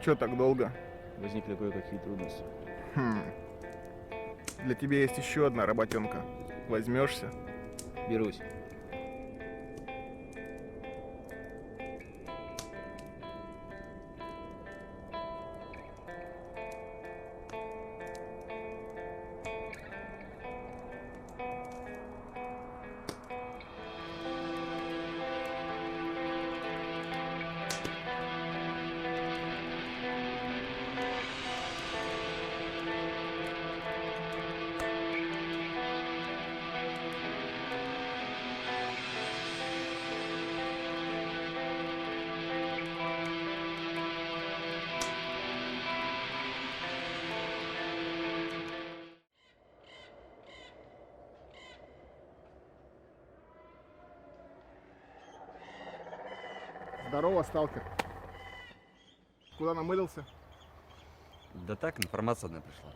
Чё так долго? Возникли кое-какие трудности. Для тебя есть еще одна работенка. Возьмешься? Берусь. Здорово, сталкер. Куда намылился? Да так, информация одна пришла.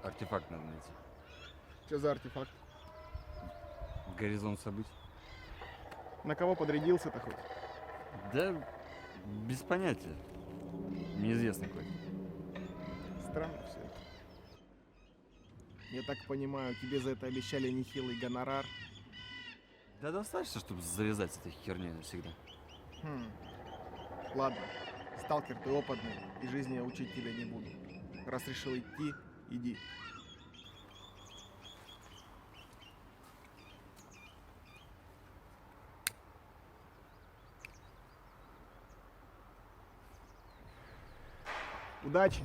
Артефакт надо найти. Что за артефакт? Горизонт событий. На кого подрядился-то хоть? Да, без понятия. Неизвестно какой. Странно все это. Я так понимаю, тебе за это обещали нехилый гонорар. Да достаточно, чтобы завязать с этой херней навсегда. Ладно, сталкер, ты опытный, и жизни я учить тебя не буду. Раз решил идти, иди. Удачи!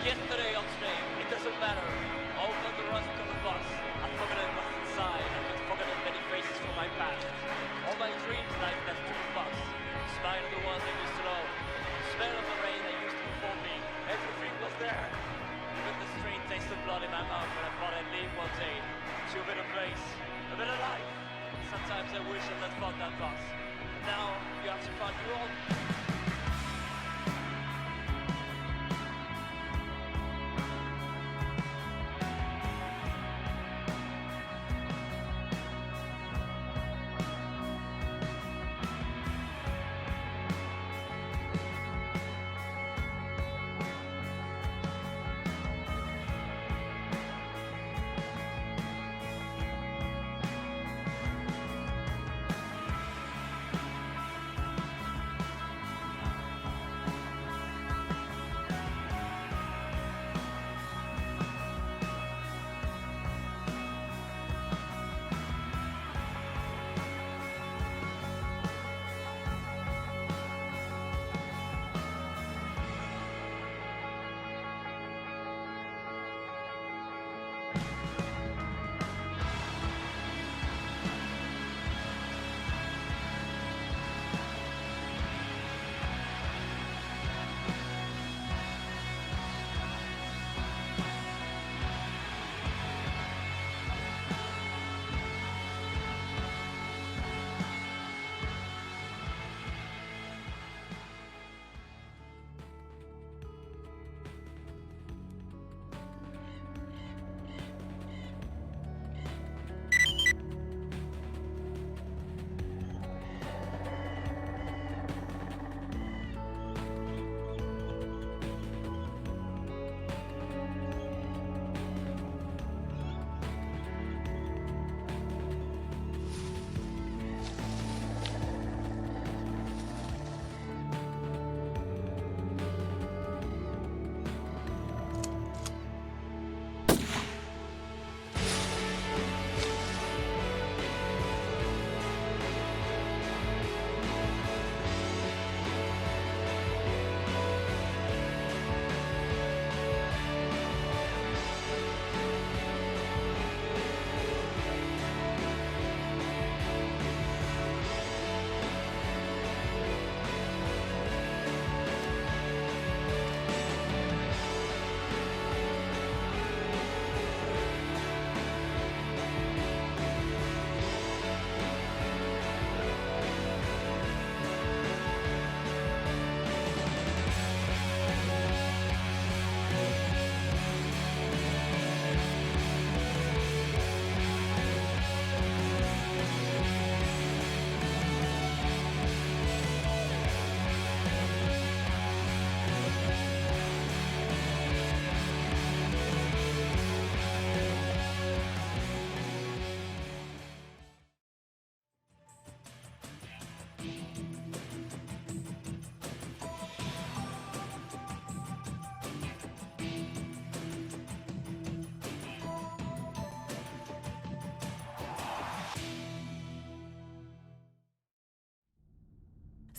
Yesterday on today, it doesn't matter. All but the rust on the bus. I've forgotten what's inside. I've forgotten many faces from my past. All my dreams like that street bus. Smile of the ones I used to know. Smell of the rain that used to before me. Everything was there. Even the strange taste of blood in my mouth when I thought I'd leave one day to a better place, a better life. Sometimes I wish I'd not fought that bus. But now you have to find your own.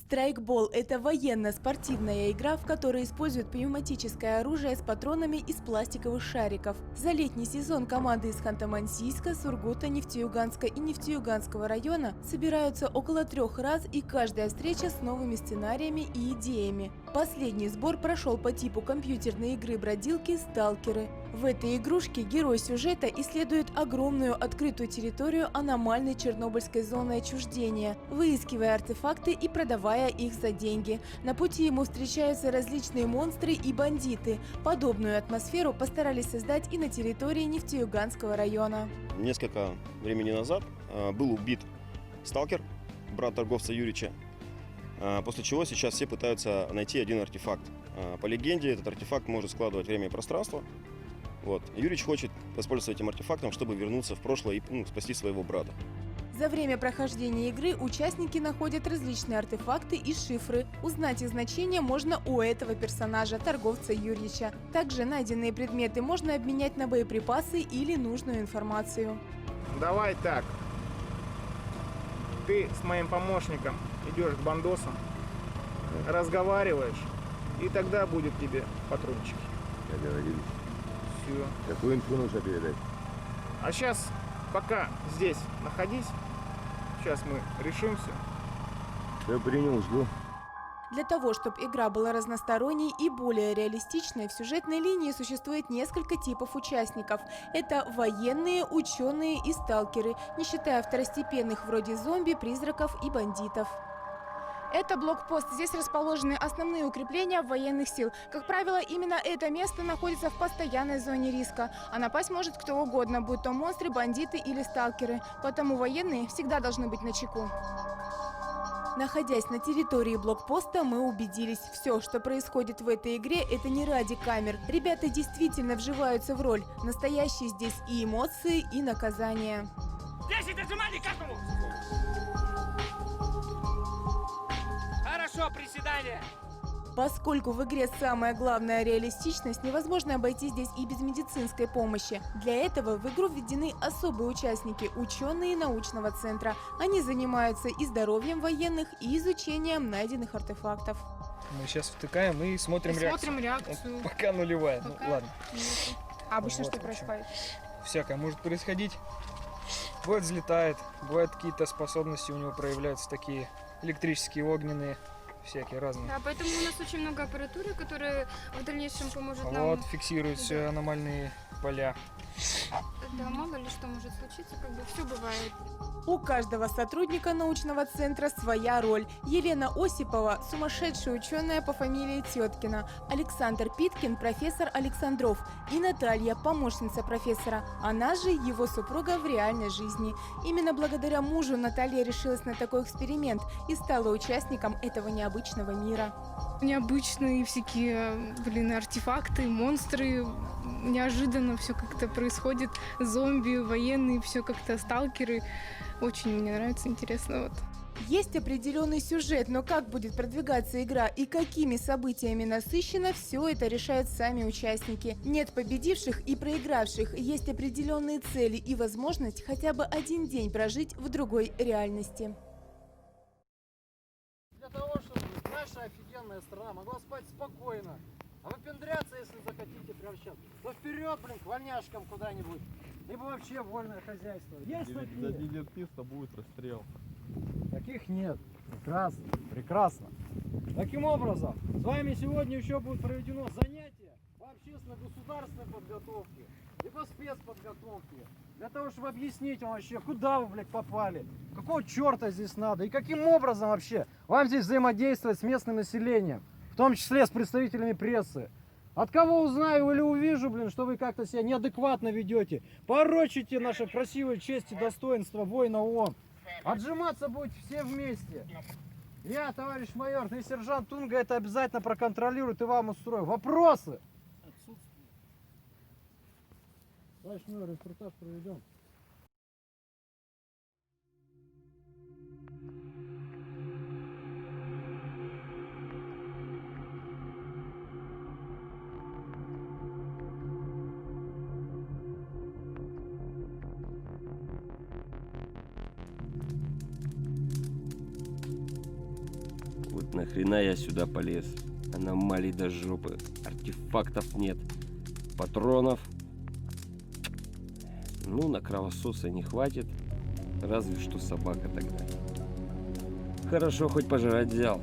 Страйкбол – это военно-спортивная игра, в которой используют пневматическое оружие с патронами из пластиковых шариков. За летний сезон команды из Ханты-Мансийска, Сургута, Нефтеюганска и Нефтеюганского района собираются около 3 раз, и каждая встреча с новыми сценариями и идеями. Последний сбор прошел по типу компьютерной игры бродилки «Сталкеры». В этой игрушке герой сюжета исследует огромную открытую территорию аномальной чернобыльской зоны отчуждения, выискивая артефакты и продавая их за деньги. На пути ему встречаются различные монстры и бандиты. Подобную атмосферу постарались создать и на территории Нефтеюганского района. Несколько времени назад был убит сталкер, брат торговца Юрича, после чего сейчас все пытаются найти один артефакт. По легенде, этот артефакт может складывать время и пространство. Вот. Юрич хочет воспользоваться этим артефактом, чтобы вернуться в прошлое и спасти своего брата. За время прохождения игры участники находят различные артефакты и шифры. Узнать их значение можно у этого персонажа, торговца Юрича. Также найденные предметы можно обменять на боеприпасы или нужную информацию. Давай так. Ты с моим помощником идешь к бандосам, разговариваешь, и тогда будет тебе патрончики. Договорились. Все. Какую инфу нужно передать? А сейчас, пока здесь находись, сейчас мы решим все. Все принял, жду. Для того, чтобы игра была разносторонней и более реалистичной, в сюжетной линии существует несколько типов участников. Это военные, ученые и сталкеры, не считая второстепенных вроде зомби, призраков и бандитов. Это блокпост. Здесь расположены основные укрепления военных сил. Как правило, именно это место находится в постоянной зоне риска. А напасть может кто угодно, будь то монстры, бандиты или сталкеры. Потому военные всегда должны быть начеку. Находясь на территории блокпоста, мы убедились, все, что происходит в этой игре, это не ради камер. Ребята действительно вживаются в роль. Настоящие здесь и эмоции, и наказания. 10 отжиманий каждому! Хорошо, приседания! Поскольку в игре самая главная реалистичность, невозможно обойти здесь и без медицинской помощи. Для этого в игру введены особые участники – ученые научного центра. Они занимаются и здоровьем военных, и изучением найденных артефактов. Мы сейчас втыкаем и смотрим реакцию. Пока нулевая. Пока Ну ладно. А обычно Вот, что в общем. происходит? Всякое может происходить. Бывает взлетает, бывают какие-то способности у него проявляются такие электрические, огненные, всякие разные. Да, поэтому у нас очень много аппаратуры, которая в дальнейшем поможет нам. Вот, фиксируют все Да. аномальные поля. Да, мало ли что может случиться, как бы все бывает. У каждого сотрудника научного центра своя роль. Елена Осипова – сумасшедшая ученая по фамилии Теткина. Александр Питкин – профессор Александров. И Наталья – помощница профессора. Она же его супруга в реальной жизни. Именно благодаря мужу Наталья решилась на такой эксперимент и стала участником этого необычного мира. Необычные всякие, артефакты, монстры. Неожиданно все как-то происходит. Зомби, военные, все как-то сталкеры. Очень мне нравится, интересно. Вот. Есть определенный сюжет, но как будет продвигаться игра и какими событиями насыщена, все это решают сами участники. Нет победивших и проигравших, есть определенные цели и возможность хотя бы один день прожить в другой реальности. Для того, чтобы наша офигенная страна могла спать спокойно, а выпендряться, если захотите, прямо сейчас, то вперед, к вольняшкам куда-нибудь, либо вообще вольное хозяйство. Есть такие? За дезертирство будет расстрел. Таких нет. Прекрасно, прекрасно. Таким образом, с вами сегодня еще будет проведено занятие по общественно-государственной подготовке и по спецподготовке. Для того, чтобы объяснить вам вообще, куда вы, попали, какого черта здесь надо и каким образом вообще вам здесь взаимодействовать с местным населением, в том числе с представителями прессы. От кого узнаю или увижу, что вы как-то себя неадекватно ведете, порочите наше красивое честь и достоинство воина ООН. Отжиматься будете все вместе. Я, товарищ майор, ты сержант Тунга, это обязательно проконтролирует и вам устрою. Вопросы? Отсутствие. Товарищ майор, инструктаж проведем. Нахрена я сюда полез? Аномалий до жопы. Артефактов нет. Патронов. Ну, на кровососа не хватит. Разве что собака тогда. Хорошо, хоть пожрать взял.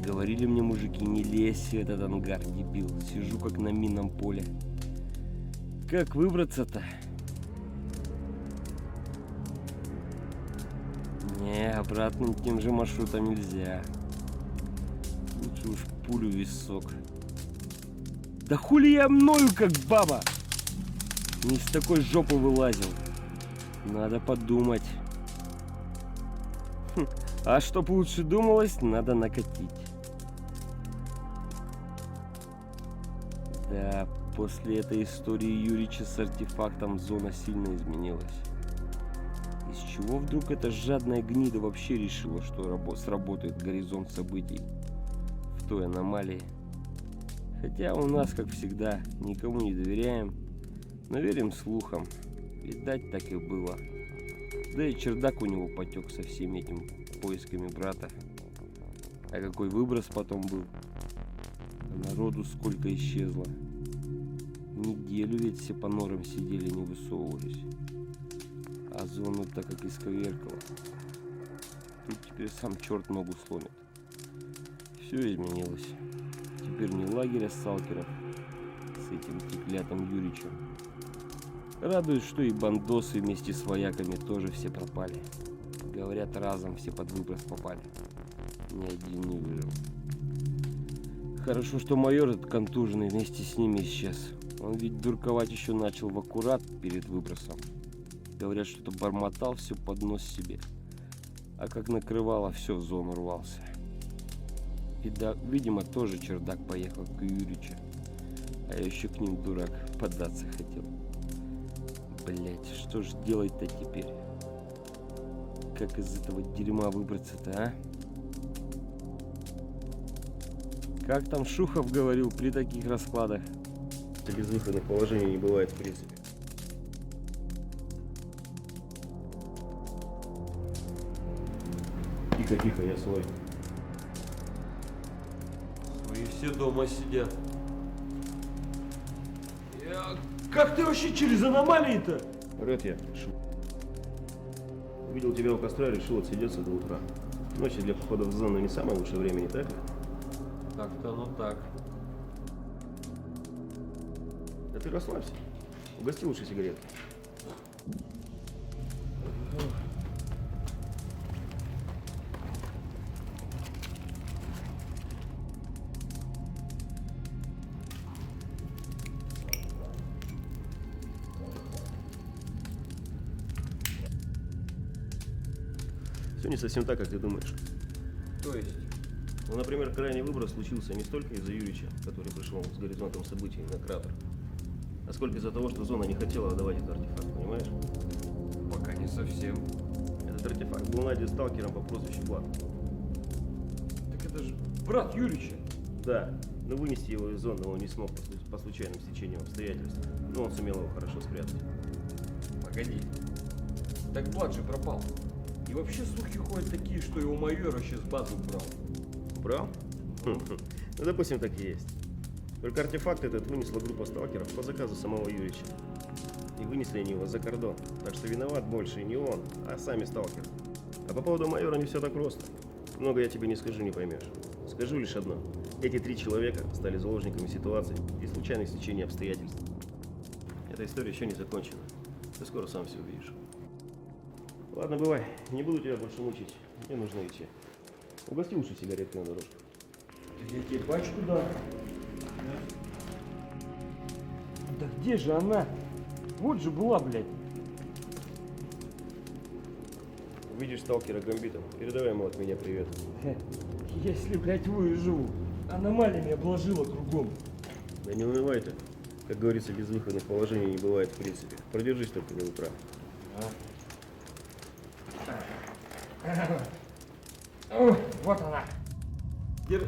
Говорили мне мужики, не лезь в этот ангар, дебил. Сижу как на минном поле. Как выбраться-то? Не, обратным тем же маршрутом нельзя. Лучше уж пулю в висок. Да хули я мною, как баба? Не из такой жопы вылазил. Надо подумать. А чтоб лучше думалось, надо накатить. Да, после этой истории Юрича с артефактом зона сильно изменилась. Из чего вдруг эта жадная гнида вообще решила, что сработает горизонт событий в той аномалии? Хотя у нас, как всегда, никому не доверяем, но верим слухам. Видать, так и было. Да и чердак у него потек со всеми этими поисками брата. А какой выброс потом был. Народу сколько исчезло. Неделю ведь все по норам сидели, не высовывались. А зону так как исковеркало. Тут теперь сам черт ногу сломит. Все изменилось. Теперь не лагеря сталкеров с этим треклятым Юричем. Радует, что и бандосы вместе с вояками тоже все пропали. Говорят, разом все под выброс попали. Ни один не выжил. Хорошо, что майор этот контуженный вместе с ними исчез. Он ведь дурковать еще начал в аккурат перед выбросом. Говорят, что-то бормотал все под нос себе. А как накрывало, все в зону рвался. Видимо, тоже чердак поехал к Юричу. А я еще к ним, дурак, податься хотел. Блять, что ж делать-то теперь? Как из этого дерьма выбраться-то, а? Как там Шухов говорил при таких раскладах? Безвыходных положений не бывает в принципе. Тихо, тихо, я свой. Свои все дома сидят. Как ты вообще через аномалии-то? Ред я, Шу. Увидел тебя у костра, решил отсидеться до утра. Ночью для похода в зону не самое лучшее время, не так ли? Так-то, ну так. Да ты расслабься. Угости лучше сигарет. Все не совсем так, как ты думаешь. То есть? Ну, например, крайний выброс случился не столько из-за Юрича, который пришел с горизонтом событий на кратер, а сколько из-за того, что зона не хотела отдавать этот артефакт, понимаешь? Пока не совсем. Этот артефакт был найден сталкером по прозвищу Влад. Так это же брат Юрича. Да, но вынести его из зоны он не смог по случайным стечениям обстоятельств, но он сумел его хорошо спрятать. Погоди. Так Влад же пропал. И вообще слухи ходят такие, что его майор вообще с базы убрал. Убрал? Ну, допустим, так и есть. Только артефакт этот вынесла группа сталкеров по заказу самого Юрича. И вынесли они его за кордон. Так что виноват больше не он, а сами сталкеры. А по поводу майора не все так просто. Много я тебе не скажу, не поймешь. Скажу лишь одно. Эти 3 человека стали заложниками ситуации и случайных стечений обстоятельств. Эта история еще не закончена. Ты скоро сам все увидишь. Ладно, бывай. Не буду тебя больше мучить. Мне нужно идти. Угости лучше сигаретки на дорожку. Я тебе пачку дам. Да где же она? Вот же была, блядь. Увидишь сталкера Гамбита, передавай ему от меня привет. Если, блядь, выживу. Аномалиями обложила кругом. Да не унывай ты. Как говорится, безвыходных положений не бывает в принципе. Продержись только до утра. Вот она. Держи.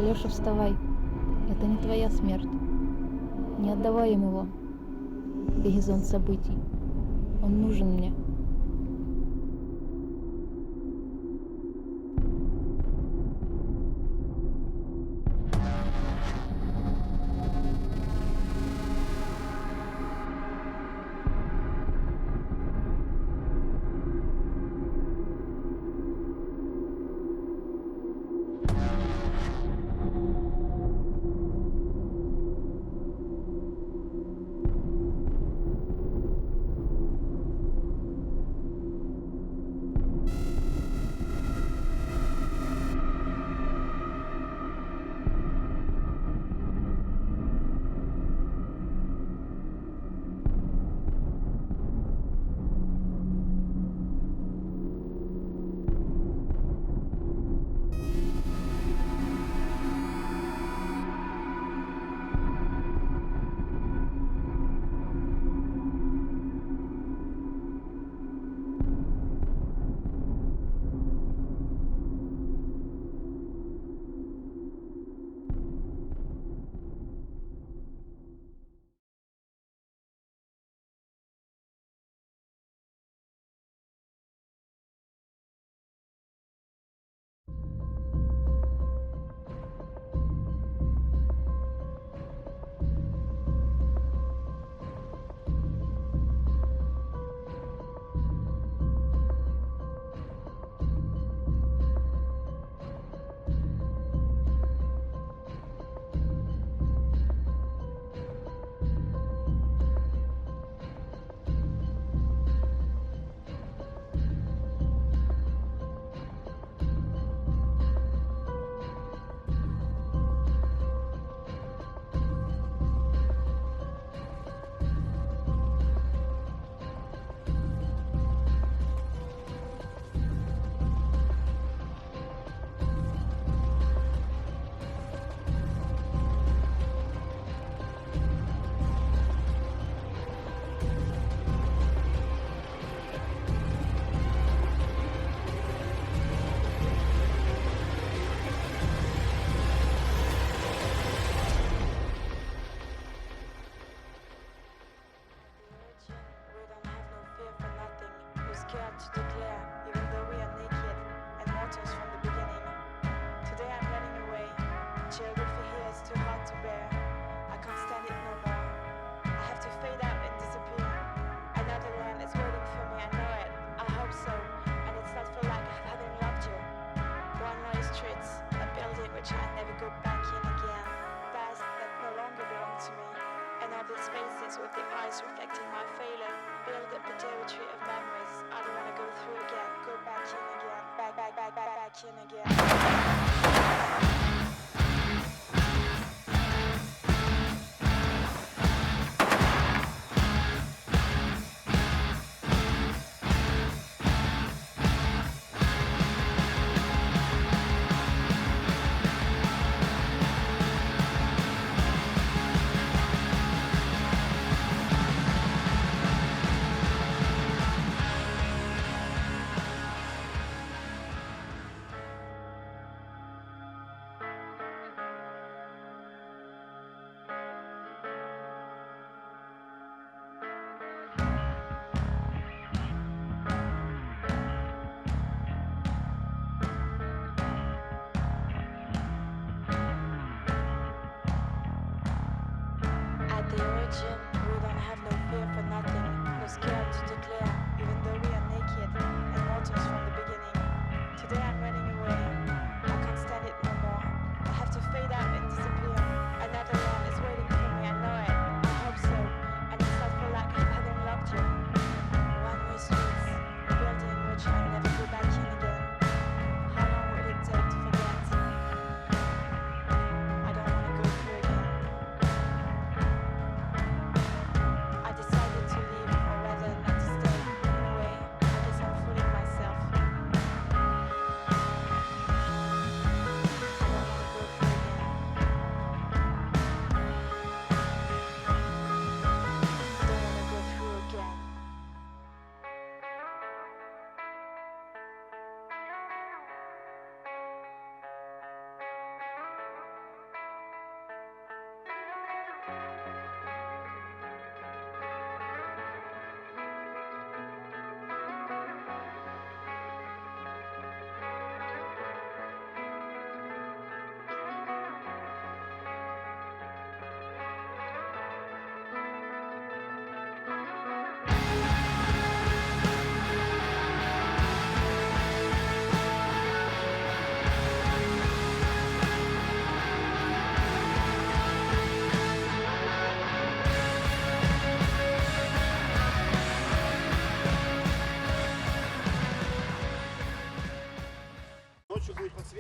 Алёша, вставай. Это не твоя смерть. Не отдавай им его. Горизонт событий. Он нужен мне.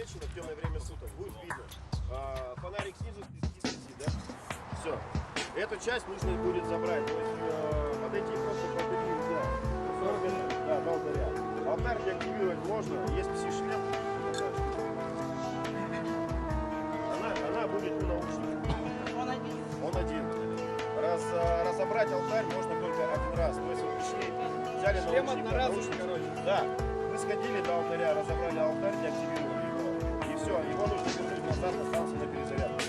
подсвечено в темное время суток, будет видно. Фонарик снизу светит, да? Все. Эту часть нужно будет забрать. То есть подойти просто под нельзя. 40 метров, да, до алтаря. Алтарь деактивировать можно, есть пси-шлем. Она будет у наушника. Он один. Разобрать алтарь можно только один раз. То есть вы пришли, взяли наушник, да, вы сходили до алтаря, разобрали алтарь, деактивировали его. И все, его нужно вернуть назад на станцию на перезарядку.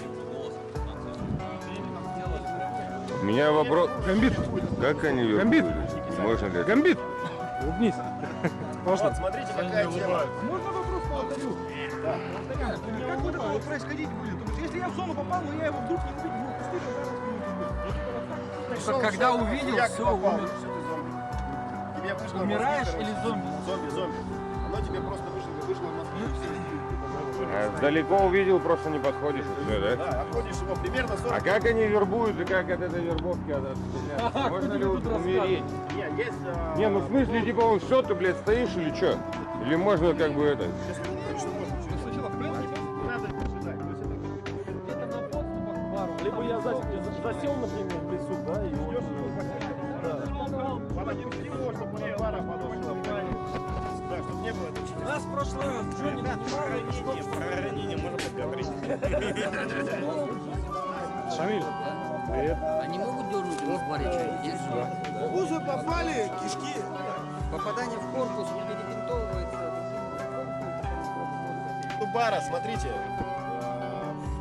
У меня вопрос. Гамбит! Как они Гамбит! Можно ли? Гамбит! Улыбнись! Вот, смотрите, какая тема. Можно вопрос по алтарю? Да. Как вот это вот происходить будет? То есть, если я в зону попал, но я его вдруг не увидел, ну, пустые Пришел, когда шел, увидел, як всё, попал, умер. что ты зомби. Тебе вышло Умираешь мозги, или короче. зомби? Зомби. Оно тебе просто вышло мозги. Далеко увидел, просто не подходишь. Все, да? Да, обходишь его примерно 40 А как они вербуют и как от этой вербовки отстреляться? Можно ли умереть? Нет, есть... Не, ну в смысле, типа, вот что ты, блядь, стоишь или что? Или можно как бы это... Конечно, можно. Сначала в принципе, Не надо ожидать. То есть это где-то на подступах к бару. Либо я засел, например, в лесу, да, и он... подопусти его, чтобы мне пара подошла. Да, чтобы не было этого. Нас в прошлый раз Джонни нанимал, Про ранение можно поговорить. Шамиль, привет. Они могут дернуть его в баре? В узы попали, кишки. Попадание в корпус не перебинтовывается. У бара, смотрите,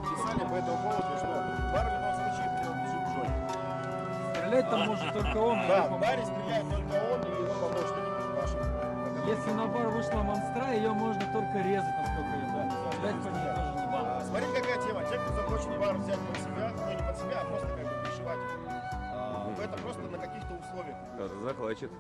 писали по этому поводу, что бар в любом случае принадлежит Джонни. Стрелять там может только он. Да, в баре стреляет только он и его помощники ваши. Если на бар вышла монстра, ее можно только резать, насколько я знаю. Стрелять по ней тоже не надо. Смотрите, какая тема. Те, кто захочет бар взять под себя, ну не под себя, а просто как бы пришивать. Это просто на каких-то условиях. Захвачет.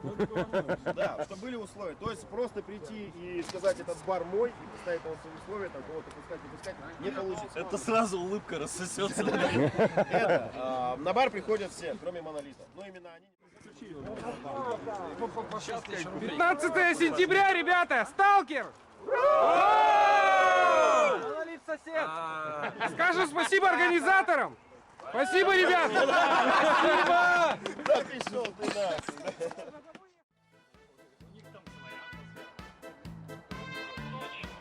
Да, чтобы были условия. То есть просто прийти и сказать, этот бар мой, и поставить на свои условия, там кого-то пускать, не пускать, не получится. Это сразу улыбка рассосется. Это, на бар приходят все, кроме Монолита. Но именно они... 15 сентября, ребята! Сталкер! Монолит сосед! Скажем спасибо организаторам! Спасибо, ребят! Спасибо! Да ты шел, ты нахуй.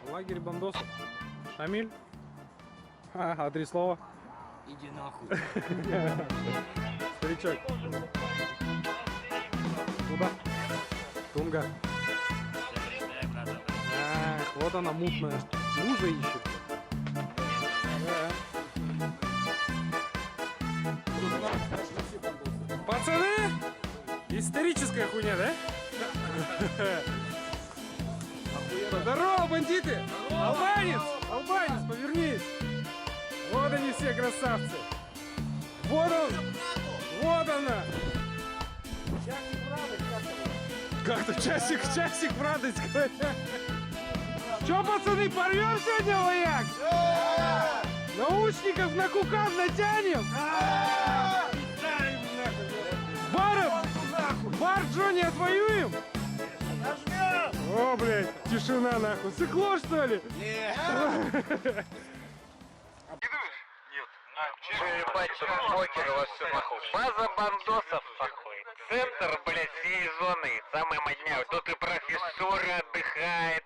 Лагерь бандосов. Шамиль? А 3 слова? Иди нахуй. Старичок. Куда? Тунга. Ах, вот она мутная. Мужа ищет. Пацаны! Историческая хуйня, да? Здорово, бандиты! Албанец! Албанец, повернись! Вот они все красавцы! Вот он! Вот она! Как-то часик в радость, говорят. Чё, пацаны, порвем сегодня вояк? Наушников на кукан натянем? Бар Джонни отвоюем? О, блядь, тишина нахуй. Сыкло, что ли? База бандосов, нахуй. Центр, блядь, всей зоны. Самая модня. Тут и профессоры отдыхает.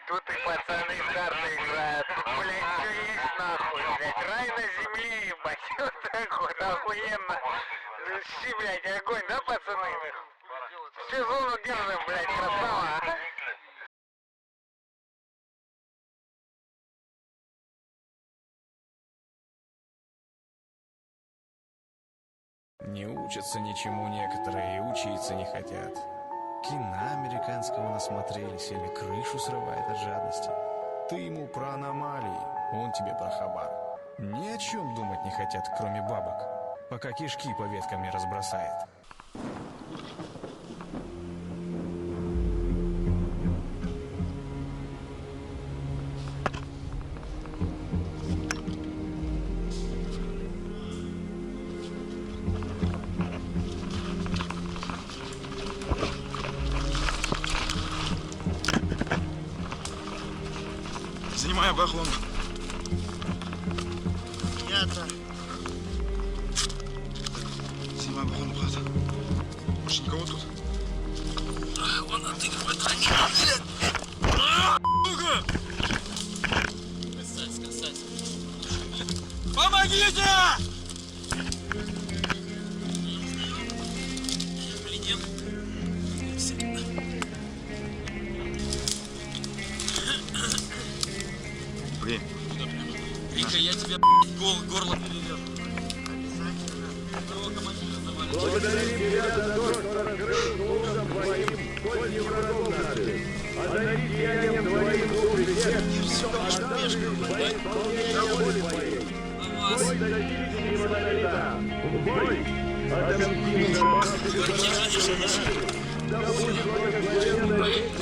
Тут и пацаны в карты играют. Тут, блядь, все есть, нахуй. Блядь, рай на земле, ебать. Вот так вот, охуенно. Щи, блядь, огонь, да, пацаны? Всю зону держим, блядь, красава, а? Не учатся ничему некоторые и учиться не хотят. Кино американского насмотрелись или крышу срывает от жадности. Ты ему про аномалии, он тебе про хабар. Ни о чем думать не хотят, кроме бабок, пока кишки по веткам не разбросает. Занимай оборону. Понятно. Занимай оборону, брат. Больше никого тут? Он отыгрывает ранее. Касается, касается. Помогите! Блин. Блин. Вика, я тебе горло перережу. Твоего командира завалит. Благодарим тебя за то, что раскрыл слугам твоим козни врагов наших. Одари сиянием твоих слуг и тех, кто отдался во исполнение воли твоей. Бой достигнет монолита. В бой! Отомстим за память. Да будет благословенна вечная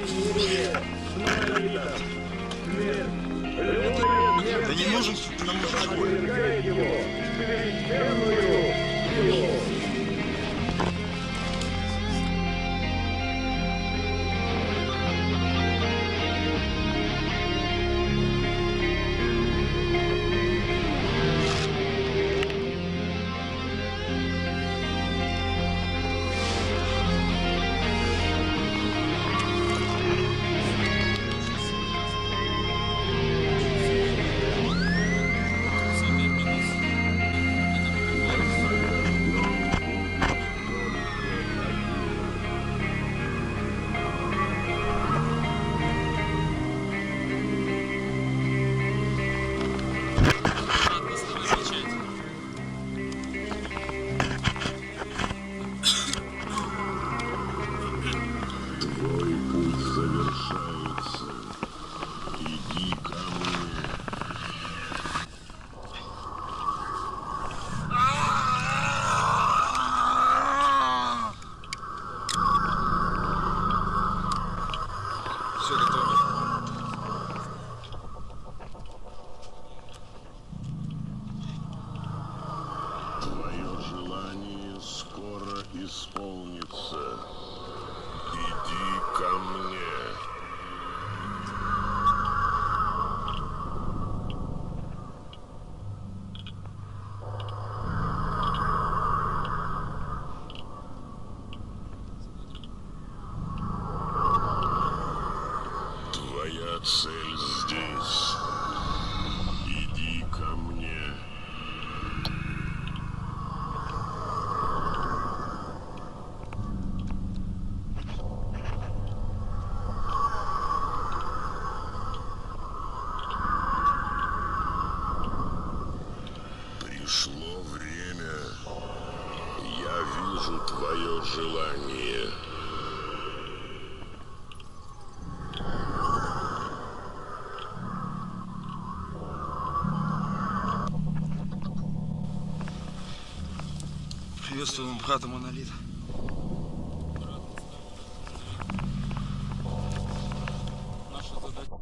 вечная монолита. Смерть. Любая Да не нужен нам огонь. отвергает его. Священную силу. Все готово. Твое желание скоро исполнится. Иди ко мне. Твоя цель здесь. Иди ко мне. Пришло время. Я вижу твое желание. Приветствуем брата Монолит. Наша задача.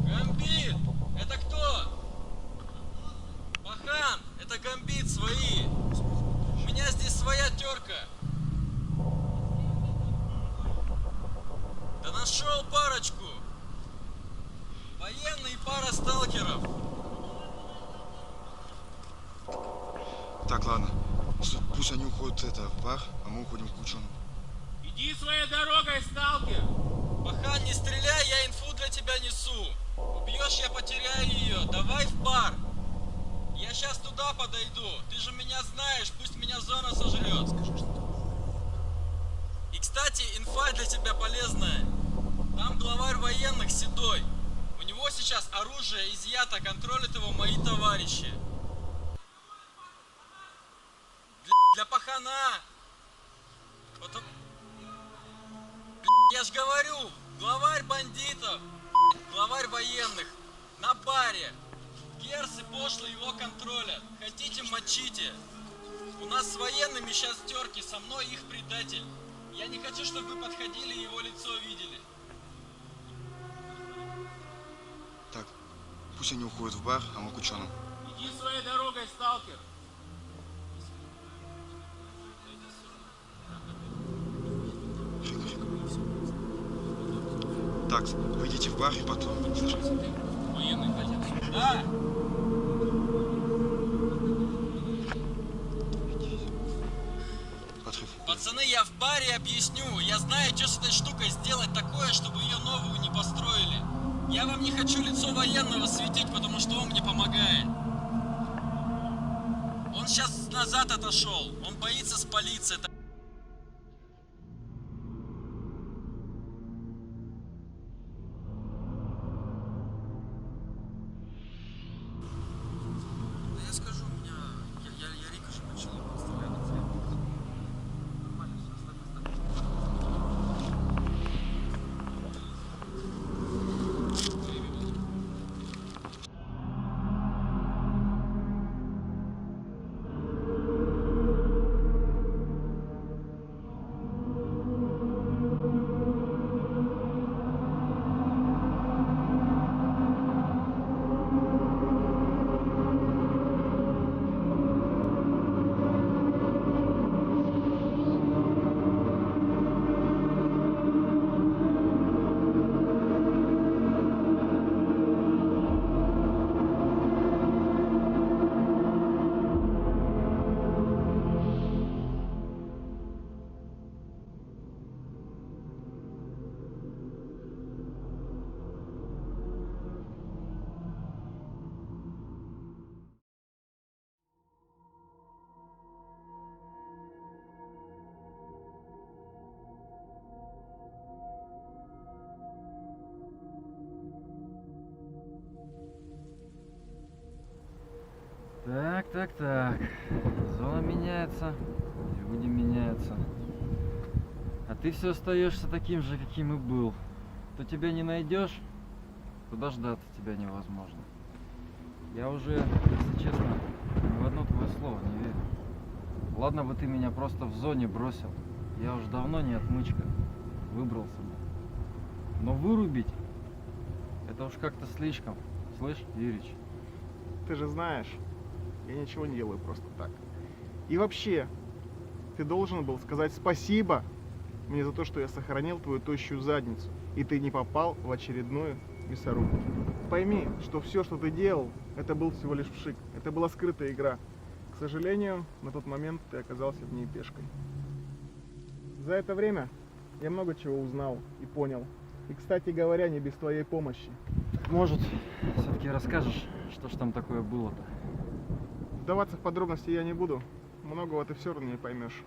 Гамбит! Это кто? Пахан! Это Гамбит свои! У меня здесь своя терка! Да нашел парочку! Военный и пара сталкеров! Так, ладно. Пусть они уходят в бар, а мы уходим к ученым. Иди своей дорогой, сталкер! Пахан, не стреляй, я инфу для тебя несу! Убьешь, я потеряю ее. Давай в бар. Я сейчас туда подойду. Ты же меня знаешь, пусть меня зона сожрет. И, кстати, инфа для тебя полезная. Там главарь военных Седой. У него сейчас оружие изъято, контролят его мои товарищи. Для пахана. Потом... Я ж говорю, главарь бандитов. Главарь военных. На баре. Герцы пошло его контролят. Хотите, мочите. У нас с военными сейчас терки, со мной их предатель. Я не хочу, чтобы вы подходили и его лицо видели. Так, пусть они уходят в бар, а мы к ученым. Иди своей дорогой, сталкер. Так, вы идите в бар и потом. Военный хотят. Да! Пацаны, я в баре объясню. Я знаю, что с этой штукой сделать такое, чтобы ее новую не построили. Я вам не хочу лицо военного светить, потому что он мне помогает. Он сейчас назад отошел. Он боится спалиться. Да я скажу, меня... Я Рика же начал представлять. Нормально все, Так. Зона меняется, люди меняются. А ты все остаешься таким же, каким и был. То тебя не найдешь, то дождаться тебя невозможно. Я уже, если честно, ни в одно твое слово не верю. Ладно бы ты меня просто в зоне бросил. Я уж давно не отмычка. Выбрался бы. Но вырубить, это уж как-то слишком. Слышь, Юрич? Ты же знаешь, я ничего не делаю просто так. И вообще, ты должен был сказать спасибо мне за то, что я сохранил твою тощую задницу, и ты не попал в очередную мясорубку. Пойми, что все, что ты делал, это был всего лишь пшик. Это была скрытая игра. К сожалению, на тот момент ты оказался в ней пешкой. За это время я много чего узнал и понял. И, кстати говоря, не без твоей помощи. Может, все-таки расскажешь, что ж там такое было-то? Вдаваться в подробности я не буду. Многого ты все равно не поймешь.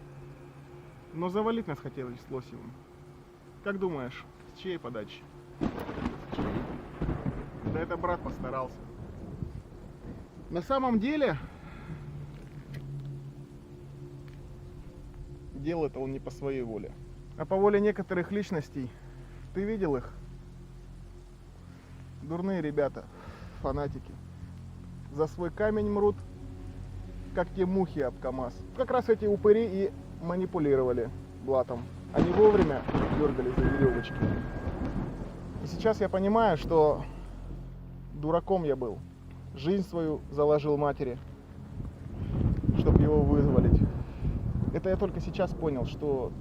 Но завалить нас хотелось с Лосевым. Как думаешь, с чьей подачи? С чьей? Да это брат постарался. На самом деле, делал это он не по своей воле, а по воле некоторых личностей. Ты видел их? Дурные ребята, фанатики. За свой камень мрут, как те мухи об КамАЗ. Как раз эти упыри и манипулировали блатом. Они вовремя дергали за веревочки. И сейчас я понимаю, что дураком я был. Жизнь свою заложил матери, чтобы его вызволить. Это я только сейчас понял, что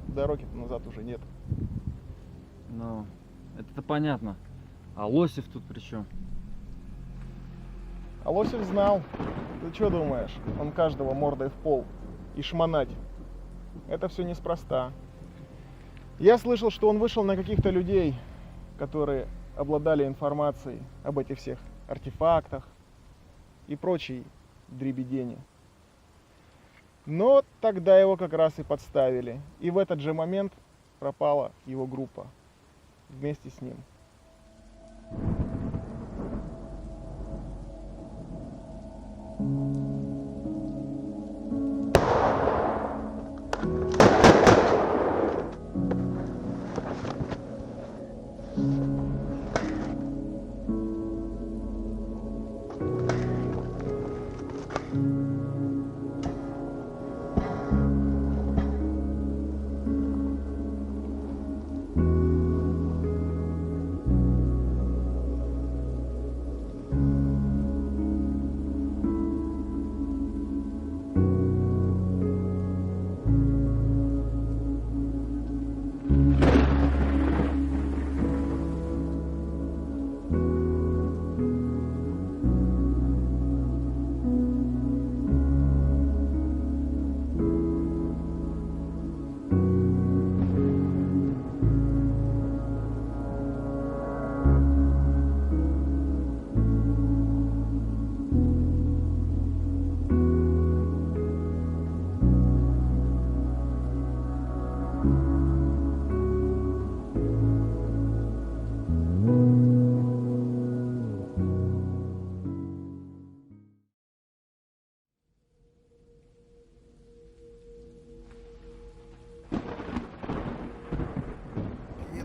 дороги назад уже нет. Ну, это понятно. А Лосев тут при чем? А Лосев знал. Ты что думаешь? Он каждого мордой в пол и шмонать. Это все неспроста. Я слышал, что он вышел на каких-то людей, которые обладали информацией об этих всех артефактах и прочей дребедени. Но тогда его как раз и подставили. И в этот же момент пропала его группа вместе с ним.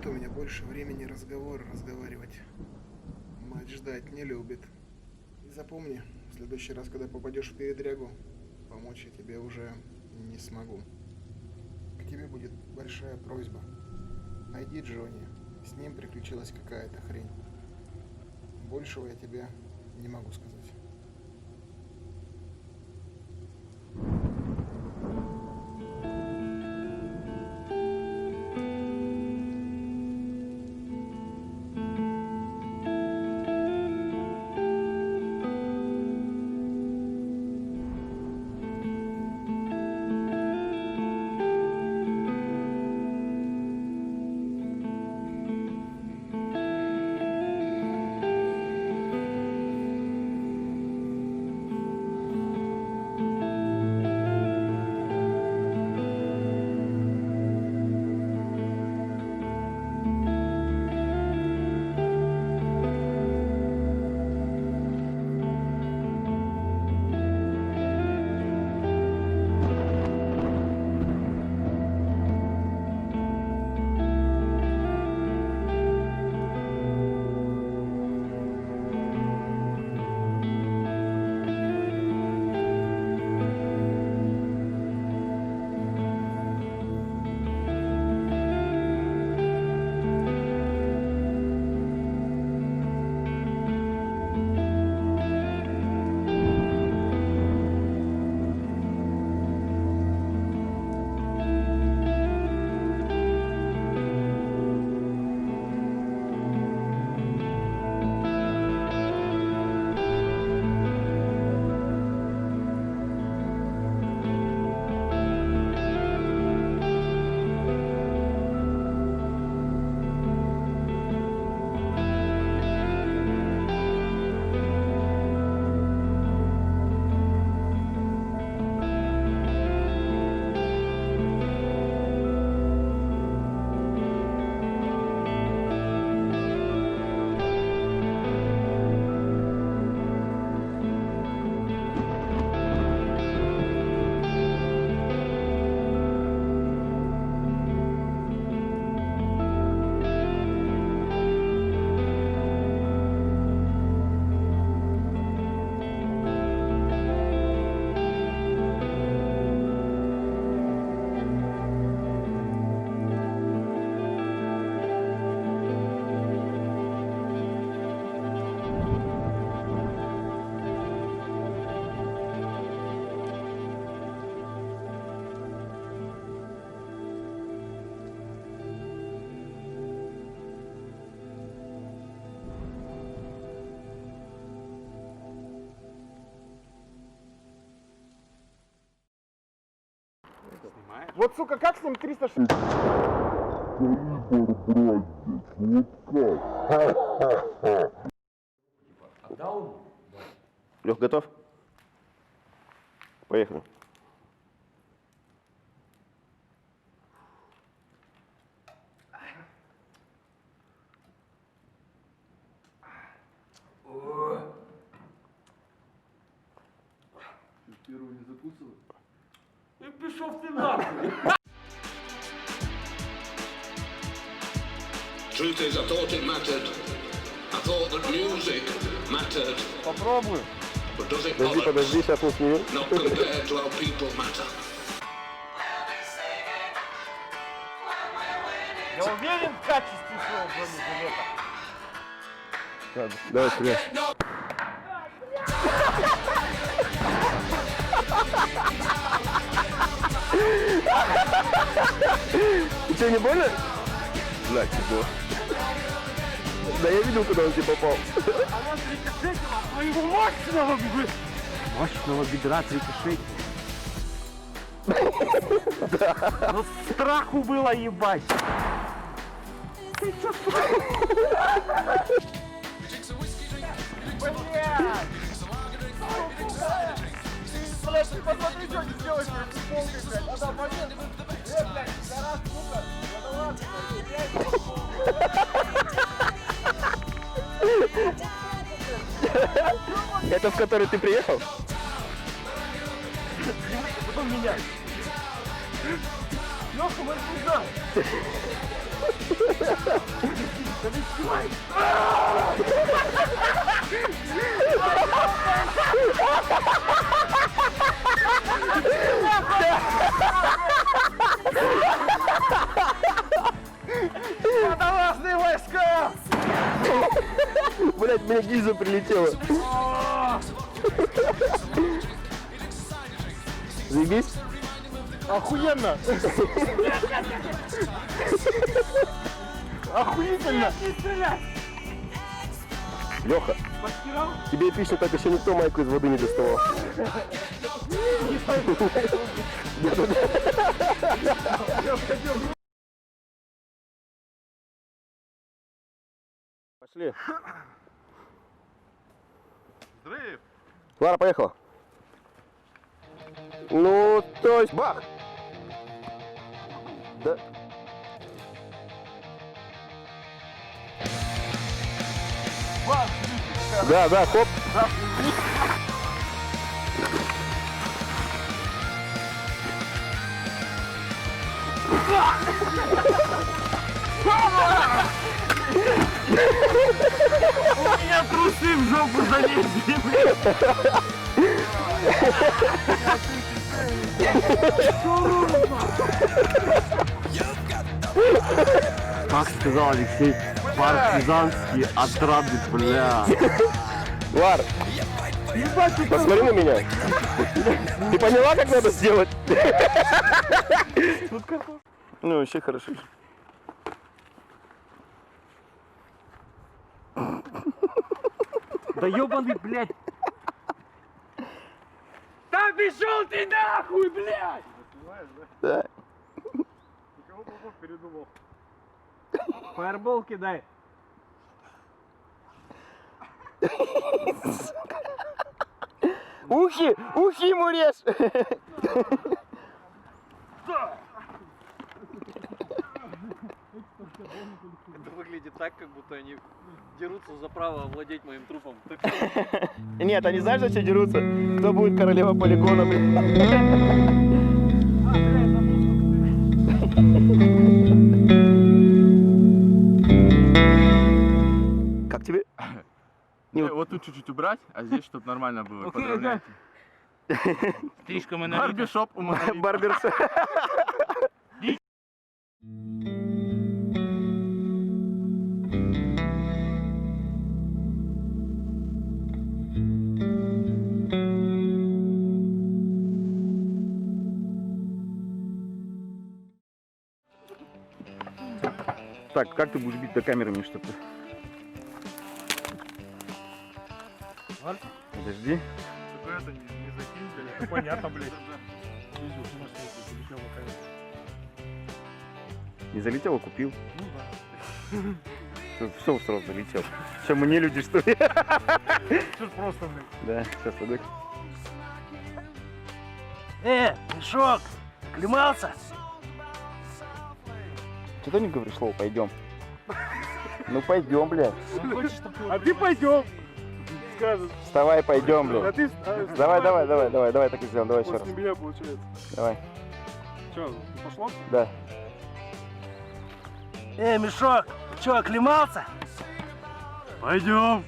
Нет у меня больше времени разговаривать. Мать ждать не любит. И запомни, в следующий раз, когда попадешь в передрягу, помочь я тебе уже не смогу. К тебе будет большая просьба. Найди Джонни. С ним приключилась какая-то хрень. Большего я тебе не могу сказать. Вот, сука, как с ним 360? Лех, готов? Поехали. Первую не закусывай. И пішов ти нахуй. Truth is, I thought it mattered. I thought that music mattered. Попробуй. But does it Подожди, bother? подожди, сейчас не сниму. Not compared to how people matter. Я уверен в качестве своего бронежилета. Ладно, давай, вперед. И что, не больно? Блядь, тепло. Да я видел, куда он тебе попал. Она рикошетила своего мощного бедра рикошетила. Ну страху было ебать. Ты чё, сука? Блядь! Блядь, ты посмотри, что ты делаешь, блядь, с полкой, блядь. Она момент. Блядь, зараз, сука. Да ладно, блядь. Это в который ты приехал? Потом меня. Лёха, мы разбежали. Водолазные войска! Блять, мне гильза прилетела. Заебись? Охуенно! Охуительно! Леха, тебе эпично, так еще никто майку из воды не доставал. Пошли. Взрыв! Лара, поехала. Ну, то есть... Бах! Да. Бах! Да, да, хоп. У меня трусы в жопу залезли, Как сказал Алексей, партизанский отряд, бля. Лар, посмотри на меня. Ты поняла, как надо сделать? Ну, вообще хорошо. Да ёбаный, блядь! Да пошел ты нахуй, блядь! Да. Никого Попов передумал. Фаербол кидай. Ухи ему режь! Это выглядит так, как будто они дерутся за право овладеть моим трупом. Нет, они знаешь, зачем дерутся? Кто будет королева полигона, блин? Как тебе? Вот тут чуть-чуть убрать, а здесь, чтобы нормально было. Подровнять. Стрижка Барбершоп у Монолита. Барбершоп. Так, как ты будешь бить до камеры мне что-то? Подожди. Только это не закинь, блядь. Это понятно, блядь. Не залетел, а купил. Ну да. Все сразу залетел. Что, мы не люди, что ли? Что просто, блядь. Да, сейчас, погодь. мешок, оклемался? Что ты не говоришь слово «пойдем»? Ну пойдем, блядь. А ты пойдем. Скажешь. Вставай, пойдем, А блядь. ты... Давай так и сделаем, давай еще раз. После меня получается. Давай. Че, пошло? Да. Мешок, что, оклемался? Пойдем.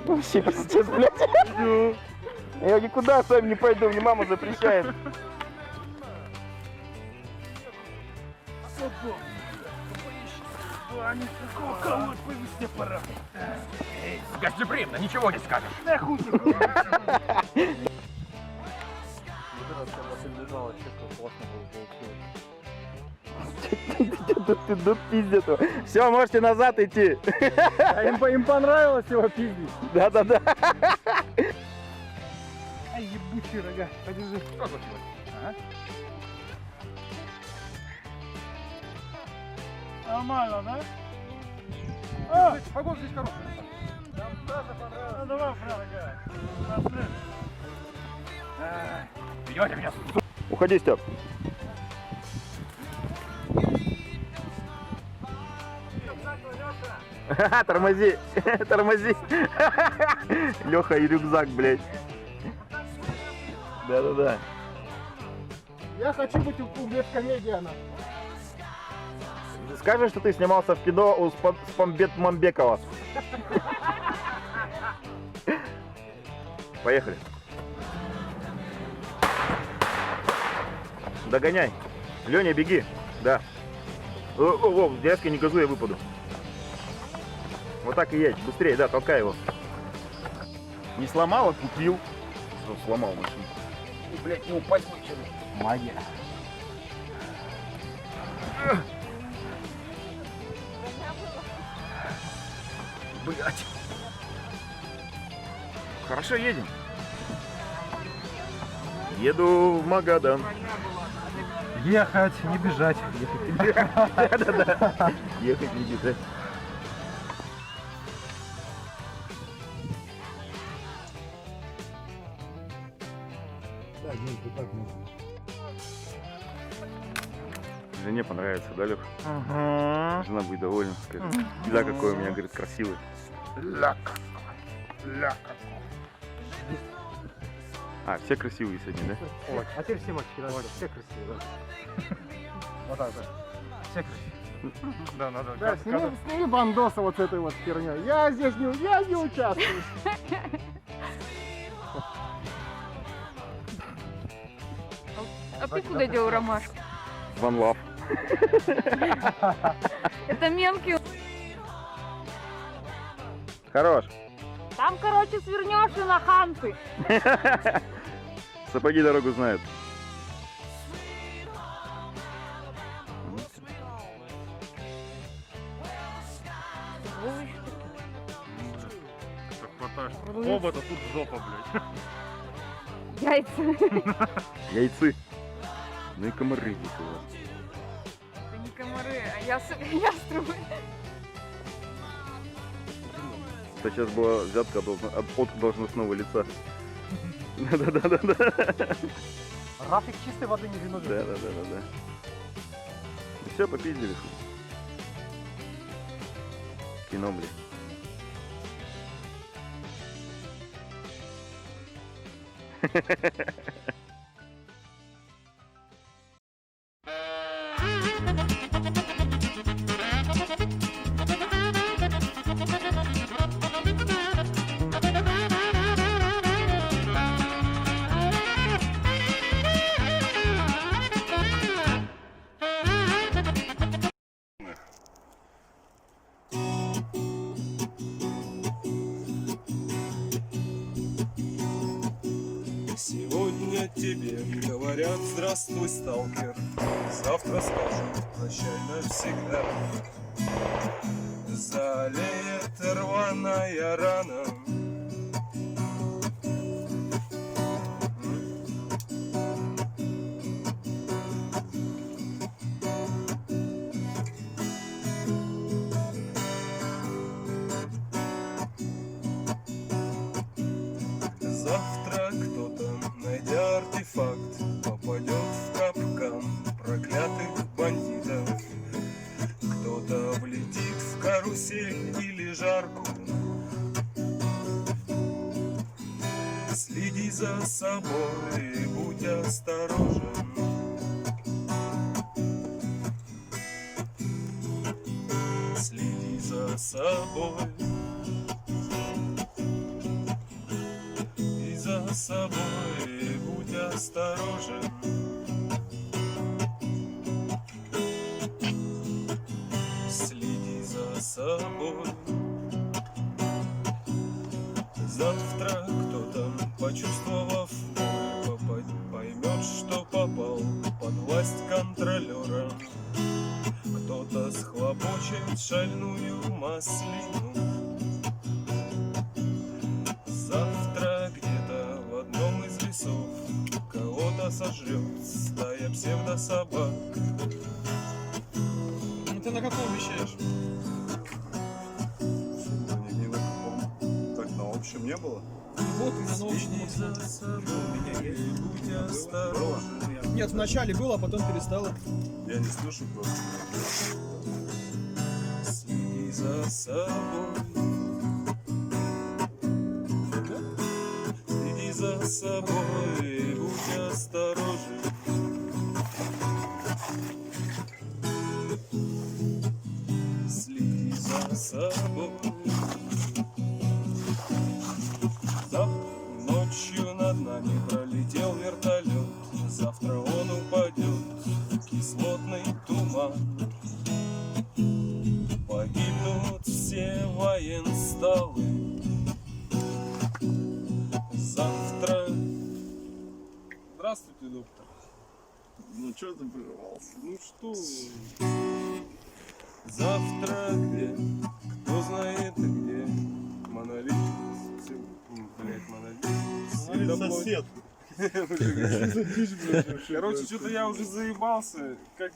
Вообще, пиздец, блядь. Я никуда с вами не пойду, мне мама запрещает. Гостеприимно, ничего не скажешь. Ты пиздец. Все, можете назад идти. Им понравилось его пиздить. Да-да-да. Ай, ебучие рога. Подержи. Что случилось? Нормально, да? А, погода здесь хорошая. Нам тоже понравилось. Ну давай, прямо, пошли. Ведете меня, Уходи, Степ. Тормози, тормози. Леха и рюкзак, блядь. Да-да-да. Я хочу быть у Беткомедиана. Скажи, что ты снимался в кино у Спамбет Мамбекова. Поехали. Догоняй. Леня, беги. Да. О, дядька, не газуй, я выпаду. Вот так и едь. Быстрее, да, толкай его. Не сломал, а купил. Что, сломал машину. И, блядь, не упасть ничего. Магия. Блядь. Хорошо едем. Еду в Магадан. Ехать, не бежать. Да-да-да. Ехать, не бежать. Да, нет, вот так можно. Жене понравится, да, Лех? Ага. Жена будет довольна. Скажет, да, какой у меня, говорит, красивый. Ля. А, все красивые сегодня, да? Ой, а теперь все мальчики, да, все красивые, да. Вот так, да. Все красивые. Да, надо. Да, сними бандоса вот с этой вот херней. Я здесь не участвую. А ты куда дел ромашку? Ван Лав. Это мемки. Хорош. Там, короче, свернешь и на Ханты. Сапоги дорогу знают. Оба-то тут жопа, блядь. Яйца. Яйцы. Ну и комары здесь у вас. Это не комары, а ястребы. Это сейчас была взятка от должностного лица. Да-да-да-да. Рафик чистой воды не виновен. Да. Ну все, попиздили. Кино, блин. Сегодня тебе говорят здравствуй, сталкер. Завтра скажут прощай навсегда. Залеет рваная рана. Завтра кто-то, найдя артефакт, попадет в капкан проклятых бандитов. Кто-то влетит в карусель или жарку. Следи за собой, будь осторожен. Следи за собой. За собой будь осторожен. Следи за собой. Завтра кто-то, почувствовав боль, поймет, что попал под власть контролера. Кто-то схлопочет шальную маслину. Завтра где-то в одном из лесов кого-то сожрет стая псевдособак. Ну ты на каком вещаешь? Не на каком. Так на общем не было? Вот и на научном. Будь осторожен. Нет, вначале было, а потом перестало. Я не слышу просто. Следи за собой. Следи за собой, будь осторожен. собой. Ночью над нами пролетел вертолет, завтра он упадет в кислотный туман. Погибнут все военсталы. Завтра... Здравствуйте, доктор. Ну что ты прервался? Ну что вы? Завтра где? Кто знает где? Монолит. Блять, монолит. Сосед. Короче, что-то я уже заебался. Как